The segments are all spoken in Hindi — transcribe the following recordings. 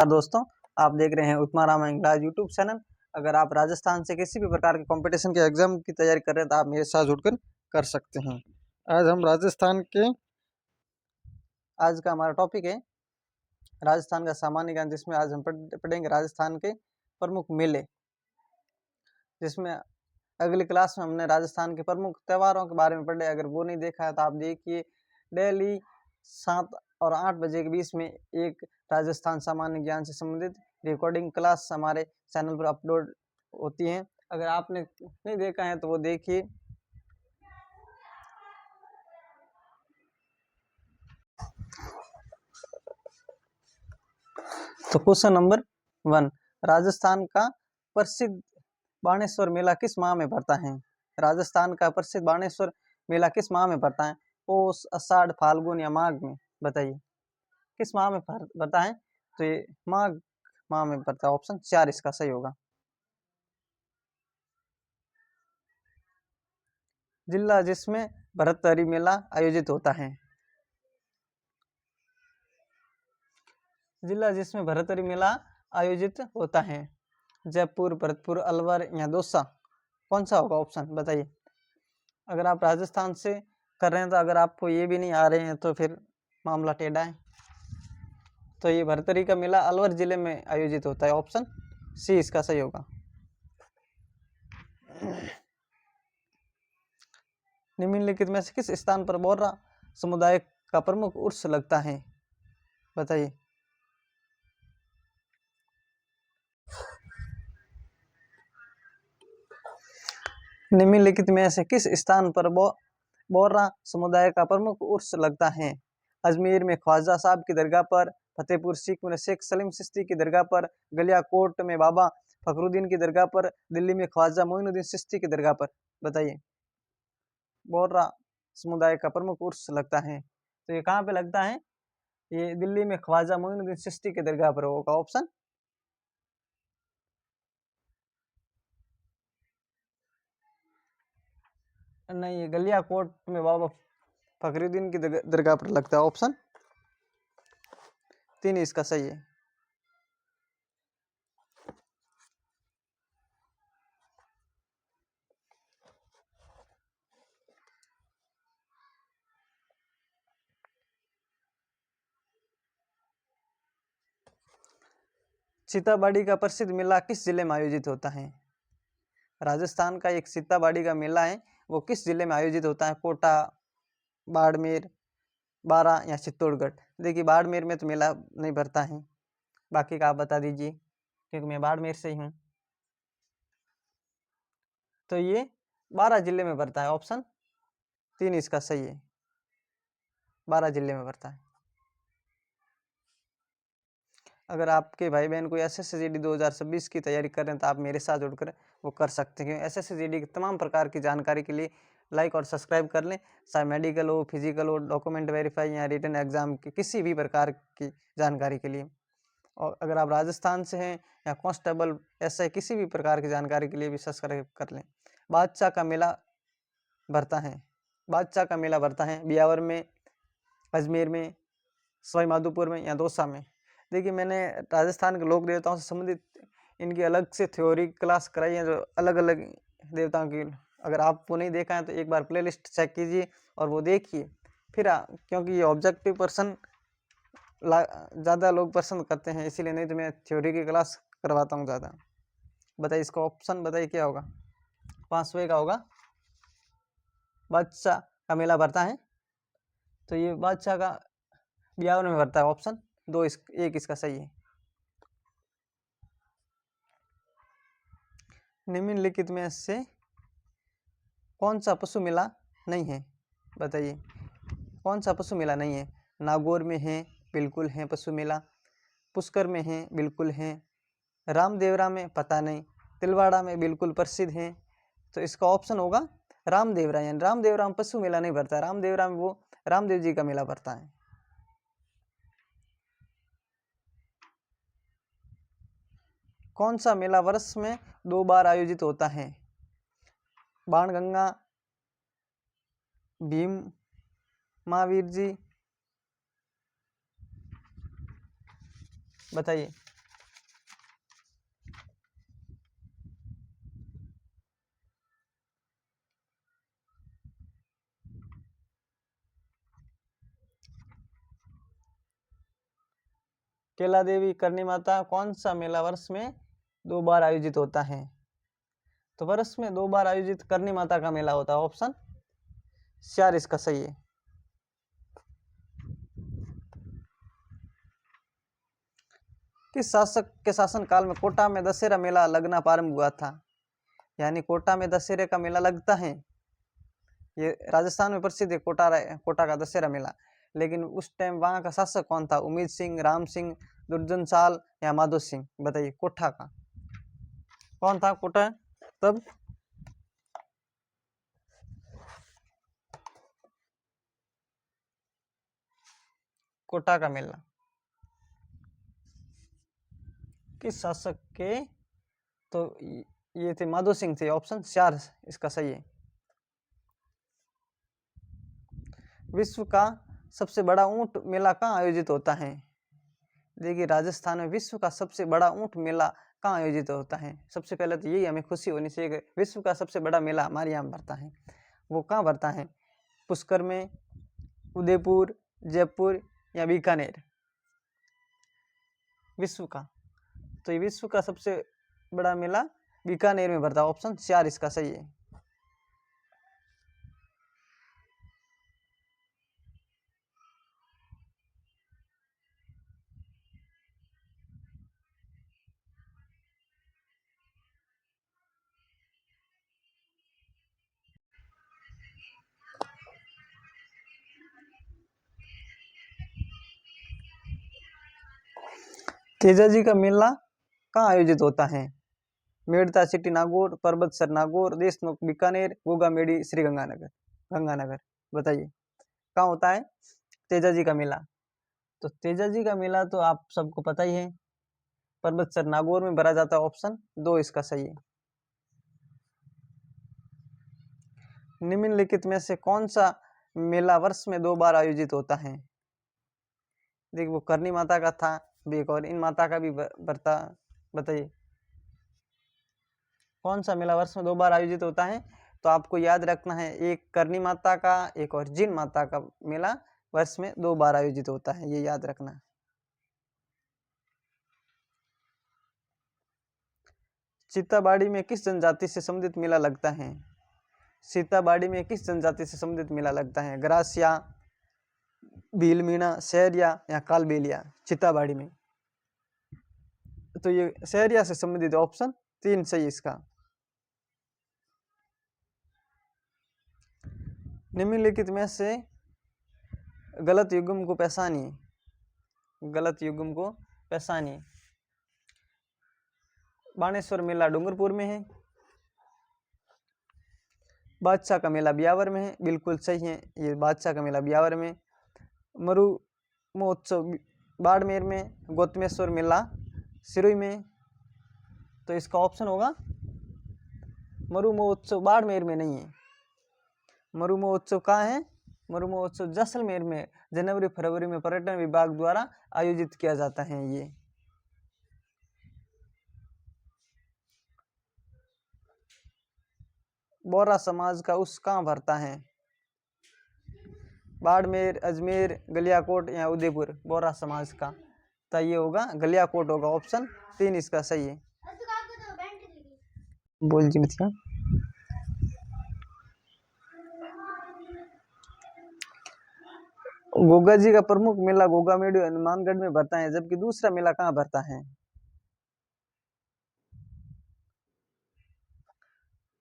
दोस्तों, आप देख रहे हैं उत्तमा राम इंग्लिश यूट्यूब चैनल। अगर आप राजस्थान से किसी भी प्रकार के कंपटीशन के एग्जाम की तैयारी कर रहे हैं तो आप मेरे साथ जुड़कर कर सकते हैं। आज हम राजस्थान के आज का हमारा टॉपिक है राजस्थान का सामान्य ज्ञान, जिसमें आज हम पढ़ेंगे राजस्थान के प्रमुख मेले। जिसमें अगली क्लास में हमने राजस्थान के प्रमुख त्योहारों के बारे में पढ़े। अगर वो नहीं देखा है तो आप देखिए, डेली 7 और 8 बजे के बीच में एक राजस्थान सामान्य ज्ञान से संबंधित रिकॉर्डिंग क्लास हमारे चैनल पर अपलोड होती है। अगर आपने नहीं देखा है तो वो देखिए। तो क्वेश्चन नंबर 1, राजस्थान का प्रसिद्ध बाणेश्वर मेला किस माह में पड़ता है? राजस्थान का प्रसिद्ध बाणेश्वर मेला किस माह में पड़ता है? पौष, आषाढ़, फाल्गुन या माघ में? बताइए किस माह में पड़ता है? तो ये माघ माह में पड़ता है। ऑप्शन 4 इसका सही होगा। जिला जिसमें भरतहरि मेला आयोजित होता है? जिला जिसमें भरतहरि मेला आयोजित होता है? जयपुर, भरतपुर, अलवर या दौसा? कौन सा होगा ऑप्शन? बताइए। अगर आप राजस्थान से कर रहे हैं तो अगर आपको ये भी नहीं आ रहे हैं तो फिर मामला टेढ़ा है। तो ये भरतहरि का मेला अलवर जिले में आयोजित होता है। ऑप्शन सी इसका सही होगा। निम्नलिखित में से किस स्थान पर बोर्रा समुदाय का प्रमुख उर्स लगता है? बताइए। निम्नलिखित में से किस स्थान पर बोर्रा समुदाय का प्रमुख उर्स लगता है? अजमेर में ख्वाजा साहब की दरगाह पर, फतेहपुर सीकरी में शेख सलीम चिश्ती की दरगाह पर, गलियाकोट में बाबा फखरुद्दीन की दरगाह पर, दिल्ली में ख्वाजा मोइनुद्दीन चिश्ती की दरगाह पर? बताइए। बोर्रा समुदाय का प्रमुख उर्स लगता है तो ये कहाँ पे लगता है? ये दिल्ली में ख्वाजा मोइनुद्दीन चिश्ती की दरगाह पर होगा। ऑप्शन नहीं, गलियाकोट में बाबा फखरुद्दीन की दरगाह पर लगता है। ऑप्शन 3 इसका सही है। सीताबाड़ी का प्रसिद्ध मेला किस जिले में आयोजित होता है? राजस्थान का एक सीताबाड़ी का मेला है, वो किस जिले में आयोजित होता है? कोटा, बाड़मेर, बारा या चित्तौड़गढ़? देखिए, बाड़मेर में तो मेला नहीं भरता है, बाकी का आप बता दीजिए क्योंकि मैं बाड़मेर से ही हूँ। तो ये 12 जिले में भरता है। ऑप्शन 3 इसका सही है। 12 जिले में भरता है। अगर आपके भाई बहन कोई SSCGD 2026 की तैयारी कर रहे हैं तो आप मेरे साथ जुड़कर वो कर सकते हैं। SSCGD की तमाम प्रकार की जानकारी के लिए लाइक और सब्सक्राइब कर लें। चाहे मेडिकल हो, फिजिकल हो, डॉक्यूमेंट वेरीफाई या रिटन एग्जाम की किसी भी प्रकार की जानकारी के लिए। और अगर आप राजस्थान से हैं या कांस्टेबल ऐसे किसी भी प्रकार की जानकारी के लिए भी सब्सक्राइब कर लें। बादशाह का मेला भरता है? बादशाह का मेला भरता है ब्यावर में, अजमेर में, सवाई माधोपुर में या दौसा में? देखिए, मैंने राजस्थान के लोक देवताओं से संबंधित इनकी अलग से थ्योरी क्लास कराई है, जो अलग अलग देवताओं की। अगर आपको नहीं देखा है तो एक बार प्लेलिस्ट चेक कीजिए और वो देखिए फिर क्योंकि ये ऑब्जेक्टिव पर्सन ज़्यादा लोग पसंद करते हैं, इसीलिए। नहीं तो मैं थ्योरी की क्लास करवाता हूँ ज़्यादा। बताइए इसका ऑप्शन, बताइए क्या होगा? 5वें का होगा। बादशाह का मेला भरता है तो ये बादशाह का ब्यावर में भरता है। ऑप्शन 2 1 इसका सही है। निम्नलिखित में से कौन सा पशु मेला नहीं है? बताइए कौन सा पशु मेला नहीं है? नागौर में है, बिल्कुल है पशु मेला। पुष्कर में है, बिल्कुल है। रामदेवरा में पता नहीं। तिलवाड़ा में बिल्कुल प्रसिद्ध है। तो इसका ऑप्शन होगा रामदेवरा। यानी रामदेवरा में पशु मेला नहीं भरता, रामदेवरा में वो रामदेव जी का मेला भरता है। कौन सा मेला वर्ष में 2 बार आयोजित होता है? बाणगंगा, भीम महावीर जी? बताइए। केला देवी करनी माता कौन सा मेला वर्ष में 2 बार आयोजित होता है? तो वर्ष में 2 बार आयोजित करनी माता का मेला होता है, ऑप्शन 4 इसका सही है। किस शासक के शासन काल में कोटा में दशहरा मेला लगना प्रारंभ हुआ था? यानी कोटा में दशहरे का मेला लगता है, ये राजस्थान में प्रसिद्ध है कोटा का दशहरा मेला। लेकिन उस टाइम वहां का शासक कौन था? उम्मीद सिंह, राम सिंह, दुर्जन साल या माधो सिंह? बताइए कोटा का कौन था कोटा तब? कोटा का मेला किस शासक के? तो ये थे माधो सिंह थे, ऑप्शन 4 इसका सही है। विश्व का सबसे बड़ा ऊंट मेला कहाँ आयोजित होता है? देखिए राजस्थान में विश्व का सबसे बड़ा ऊंट मेला कहाँ आयोजित होता है? सबसे पहले तो यही हमें खुशी होनी चाहिए कि विश्व का सबसे बड़ा मेला हमारे यहाँ भरता है। वो कहाँ भरता है? पुष्कर में, उदयपुर, जयपुर या बीकानेर? विश्व का, तो ये विश्व का सबसे बड़ा मेला बीकानेर में भरता है, ऑप्शन 4 इसका सही है। तेजाजी का मेला कहाँ आयोजित होता है? मेड़ता सिटी नागौर, पर्वतसर नागौर, देशमुख बीकानेर, गोगा मेडी श्री गंगानगर? बताइए कहाँ होता है तेजाजी का मेला? तो तेजाजी का मेला तो आप सबको पता ही है, पर्वतसर नागौर में भरा जाता है, ऑप्शन 2 इसका सही है। निम्नलिखित में से कौन सा मेला वर्ष में 2 बार आयोजित होता है? देखिए वो करनी माता का था, एक और इन माता का भी बरता। बताइए कौन सा मेला वर्ष में 2 बार आयोजित होता है? तो आपको याद रखना है, एक करनी माता का, एक और जिन माता का मेला वर्ष में 2 बार आयोजित होता है, ये याद रखना। सीताबाड़ी में किस जनजाति से संबंधित मेला लगता है? सीताबाड़ी में किस जनजाति से संबंधित मेला लगता है? ग्रासिया, भीलमीणा, शहरिया या कालबेलिया? सीताबाड़ी में तो ये शहरिया से संबंधित, ऑप्शन 3 सही इसका। निम्नलिखित में से गलत युग्म को पहचानिए, गलत युग्म को पहचानिए। बाणेश्वर मेला डूंगरपुर में है, बादशाह का मेला ब्यावर में है, बिल्कुल सही है, ये बादशाह का मेला ब्यावर में। मरु महोत्सव बाड़मेर में, गौतमेश्वर मेला सिरोही में, तो इसका ऑप्शन होगा मरु महोत्सव बाड़मेर में नहीं है। मरु महोत्सव कहाँ है? मरु महोत्सव जैसलमेर में जनवरी फरवरी में पर्यटन विभाग द्वारा आयोजित किया जाता है। ये बोरा समाज का उस कहाँ भरता है? बाड़मेर, अजमेर, गलियाकोट या उदयपुर? बोरा समाज का, तो ये होगा गलियाकोट होगा, ऑप्शन 3 इसका सही है। बोल जी मिथिया। गोगा जी का प्रमुख मेला गोगा मेडी हनुमानगढ़ में भरता है, जबकि दूसरा मेला कहाँ भरता है?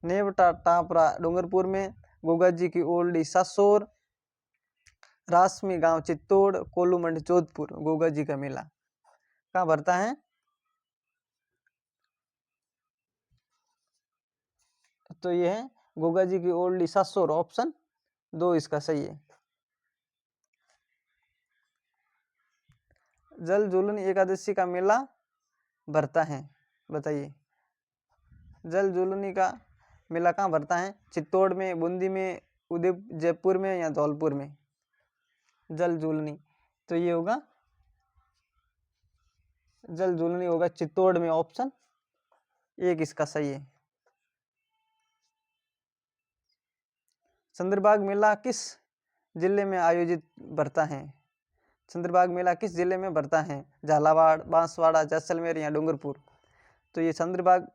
नेवटा टापरा डूंगरपुर में, गोगा जी की ओल्डी सासोर, रासमी गांव चित्तौड़, कोल्लूमंडी जोधपुर? गोगा जी का मेला कहाँ भरता है? तो ये है गोगा जी की ओल्डी सासोर, ऑप्शन 2 इसका सही है। जल जुलनी एकादशी का मेला भरता है, बताइए जल जुलनी का मेला कहाँ भरता है? चित्तौड़ में, बूंदी में, उदय जयपुर में या धौलपुर में? जल जुलनी, तो ये होगा जल जुलनी होगा चित्तौड़ में, ऑप्शन 1 इसका सही है। चंद्रबाग मेला किस जिले में आयोजित भरता है? चंद्रबाग मेला किस जिले में भरता है? झालावाड़, बांसवाड़ा, जैसलमेर या डूंगरपुर? तो ये चंद्रबाग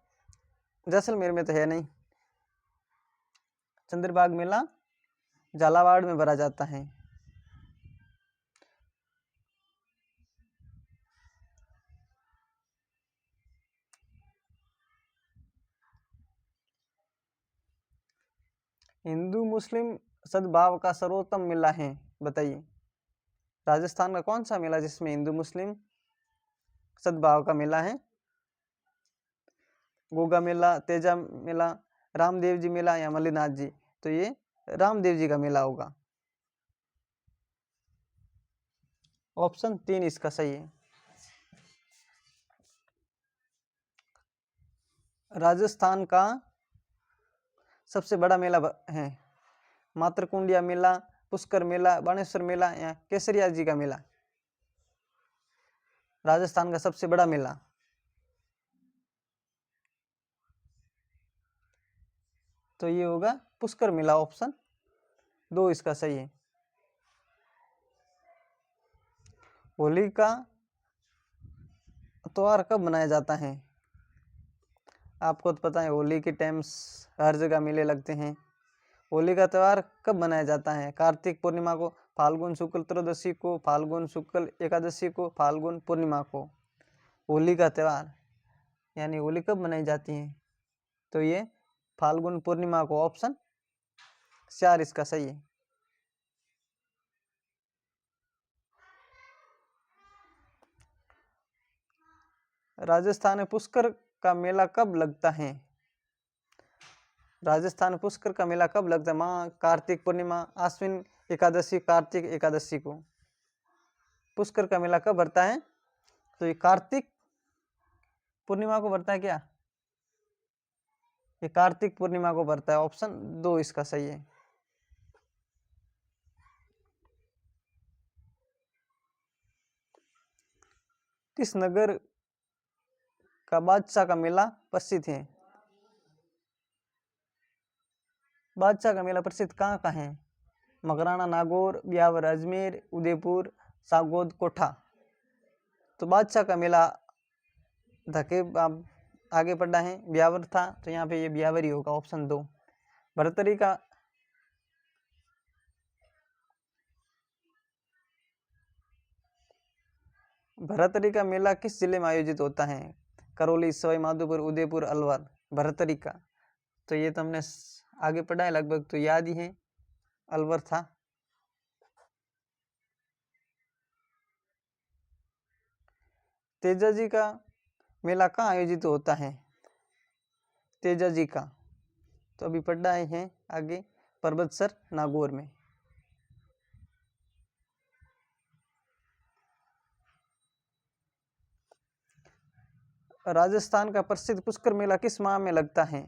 जैसलमेर में तो है नहीं, चंद्रबाग मेला झालावाड़ में भरा जाता है। हिंदू मुस्लिम सद्भाव का सर्वोत्तम मेला है, बताइए। राजस्थान का कौन सा मेला जिसमें हिंदू मुस्लिम सद्भाव का मेला है? गोगा मेला, तेजा मेला, रामदेव जी मेला या मल्लीनाथ जी? तो ये रामदेव जी का मेला होगा, ऑप्शन 3 इसका सही है। राजस्थान का सबसे बड़ा मेला है मातृकुंडिया मेला, पुष्कर मेला, बाणेश्वर मेला या केसरिया जी का मेला? राजस्थान का सबसे बड़ा मेला तो ये होगा पुष्कर मेला, ऑप्शन 2 इसका सही है। होली का त्योहार कब मनाया जाता है? आपको तो पता है होली के टाइम्स हर जगह मेले लगते हैं। होली का त्यौहार कब मनाया जाता है? कार्तिक पूर्णिमा को, फाल्गुन शुक्ल त्रयोदशी को, फाल्गुन शुक्ल एकादशी को, फाल्गुन पूर्णिमा को? होली का त्यौहार यानी होली कब मनाई जाती है? तो ये फाल्गुन पूर्णिमा को, ऑप्शन 4 इसका सही है। राजस्थान में पुष्कर का मेला कब लगता है? राजस्थान में पुष्कर का मेला कब लगता है? माँ कार्तिक पूर्णिमा, आश्विन एकादशी, कार्तिक एकादशी को? पुष्कर का मेला कब भरता है? तो ये कार्तिक पूर्णिमा को भरता है क्या? ये कार्तिक पूर्णिमा को भरता है, ऑप्शन 2 इसका सही है। किस नगर का बादशाह का मेला प्रसिद्ध है? बादशाह का मेला प्रसिद्ध कहाँ का है? मकराना, नागौर, ब्यावर, अजमेर, उदयपुर, सागौद, कोठा? तो बादशाह का मेला धके आगे पड़ा है, ब्यावर था, तो यहाँ पे ये ब्यावर ही होगा, ऑप्शन 2। भरतरी का भरतरी का मेला किस जिले में आयोजित होता है? करौली, सवाई माधोपुर, उदयपुर, अलवर? भरतरी का तो ये तो हमने आगे पढ़ा है, लगभग तो याद ही है, अलवर था। तेजा जी का मेला कहाँ आयोजित होता है? तेजा जी का तो अभी पढ़ा है आगे, पर्वतसर, नागौर में। राजस्थान का प्रसिद्ध पुष्कर मेला किस माह में लगता है?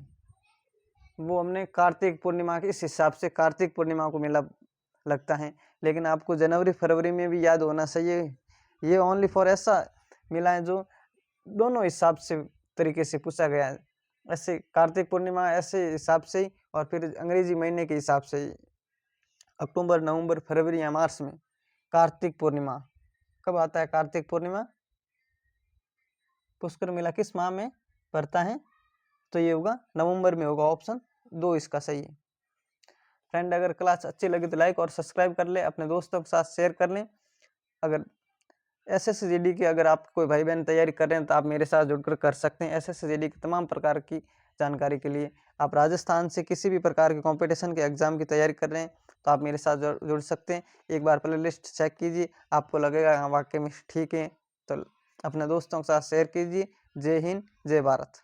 वो हमने कार्तिक पूर्णिमा के इस हिसाब से कार्तिक पूर्णिमा को मेला लगता है, लेकिन आपको जनवरी फरवरी में भी याद होना चाहिए। ये ओनली फॉर ऐसा मेला है जो दोनों हिसाब से तरीके से पूछा गया है, ऐसे कार्तिक पूर्णिमा ऐसे हिसाब से ही, और फिर अंग्रेजी महीने के हिसाब से ही अक्टूबर, नवंबर, फरवरी या मार्च में कार्तिक पूर्णिमा कब आता है? कार्तिक पूर्णिमा पुष्कर मेला किस माह में पड़ता है? तो ये होगा नवंबर में होगा, ऑप्शन 2 इसका सही है। फ्रेंड अगर क्लास अच्छी लगी तो लाइक और सब्सक्राइब कर ले, अपने दोस्तों के साथ शेयर कर लें। अगर SSGD की अगर आप कोई भाई बहन तैयारी कर रहे हैं तो आप मेरे साथ जुड़कर कर सकते हैं। SSGD की तमाम प्रकार की जानकारी के लिए आप राजस्थान से किसी भी प्रकार के कंपटीशन के एग्जाम की तैयारी कर रहे हैं तो आप मेरे साथ जुड़ सकते हैं। एक बार प्ले लिस्ट चेक कीजिए, आपको लगेगा हाँ वाकई में ठीक है, तो अपने दोस्तों के साथ शेयर कीजिए। जय हिंद, जय भारत।